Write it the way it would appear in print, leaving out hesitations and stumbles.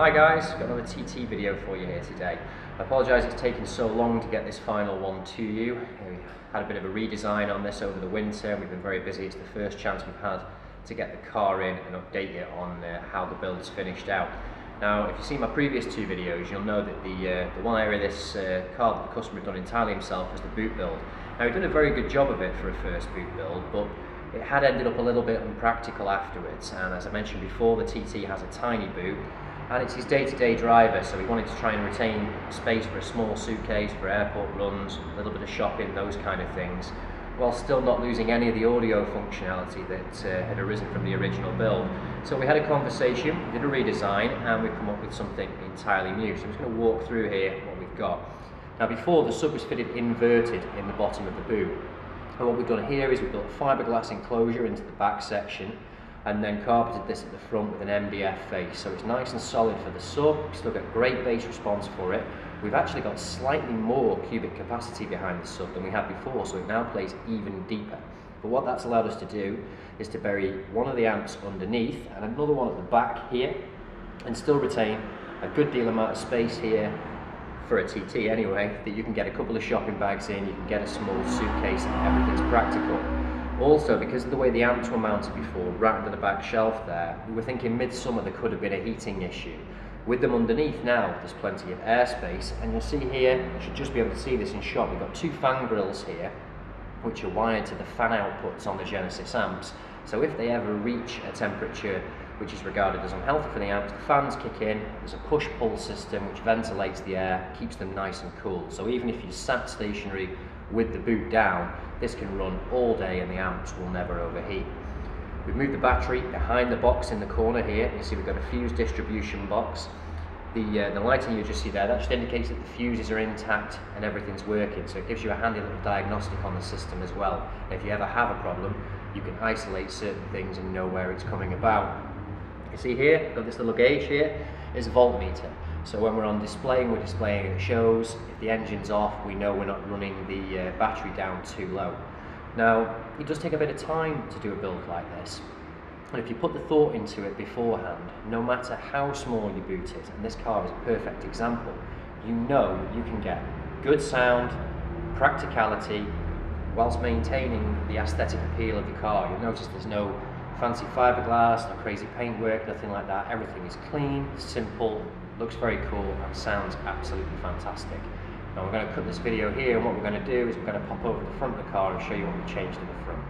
Hi guys, got another TT video for you here today. I apologise it's taken so long to get this final one to you. We had a bit of a redesign on this over the winter. We've been very busy. It's the first chance we've had to get the car in and update you on how the build is finished out. Now, if you've seen my previous two videos, you'll know that the one area of this car that the customer had done entirely himself was the boot build. Now, he did a very good job of it for a first boot build, but it had ended up a little bit unpractical afterwards. And as I mentioned before, the TT has a tiny boot, and it's his day-to-day driver, so he wanted to try and retain space for a small suitcase, for airport runs, a little bit of shopping, those kind of things, while still not losing any of the audio functionality that had arisen from the original build. So we had a conversation, we did a redesign, and we've come up with something entirely new. So I'm just going to walk through here what we've got. Now, before, the sub was fitted inverted in the bottom of the boot, and what we've done here is we've built a fiberglass enclosure into the back section, and then carpeted this at the front with an MDF face, so it's nice and solid for the sub. We still get great bass response for it. We've actually got slightly more cubic capacity behind the sub than we had before, so it now plays even deeper. But what that's allowed us to do is to bury one of the amps underneath and another one at the back here, and still retain a good deal amount of space here for a TT anyway, that you can get a couple of shopping bags in, you can get a small suitcase, and everything's practical. Also, because of the way the amps were mounted before, right under the back shelf there, we were thinking midsummer there could have been a heating issue. With them underneath now, there's plenty of airspace, and you'll see here, you should just be able to see this in shot, we've got two fan grills here, which are wired to the fan outputs on the Genesis amps. So if they ever reach a temperature which is regarded as unhealthy for the amps, the fans kick in, there's a push-pull system which ventilates the air, keeps them nice and cool. So even if you sat stationary with the boot down, this can run all day and the amps will never overheat. We've moved the battery behind the box in the corner here. You see we've got a fuse distribution box. The lighting you just see there, that just indicates that the fuses are intact and everything's working, so it gives you a handy little diagnostic on the system as well. And if you ever have a problem, you can isolate certain things and know where it's coming about. You see here, we've got this little gauge here, is a voltmeter. So when we're on display and we're displaying it shows, if the engine's off, we know we're not running the battery down too low. Now, it does take a bit of time to do a build like this. And if you put the thought into it beforehand, no matter how small your boot is, and this car is a perfect example, you know you can get good sound, practicality, whilst maintaining the aesthetic appeal of the car. You'll notice there's no fancy fiberglass, no crazy paintwork, nothing like that. Everything is clean, simple, looks very cool, and sounds absolutely fantastic. Now we're going to cut this video here, and what we're going to do is we're going to pop over the front of the car and show you what we changed in the front.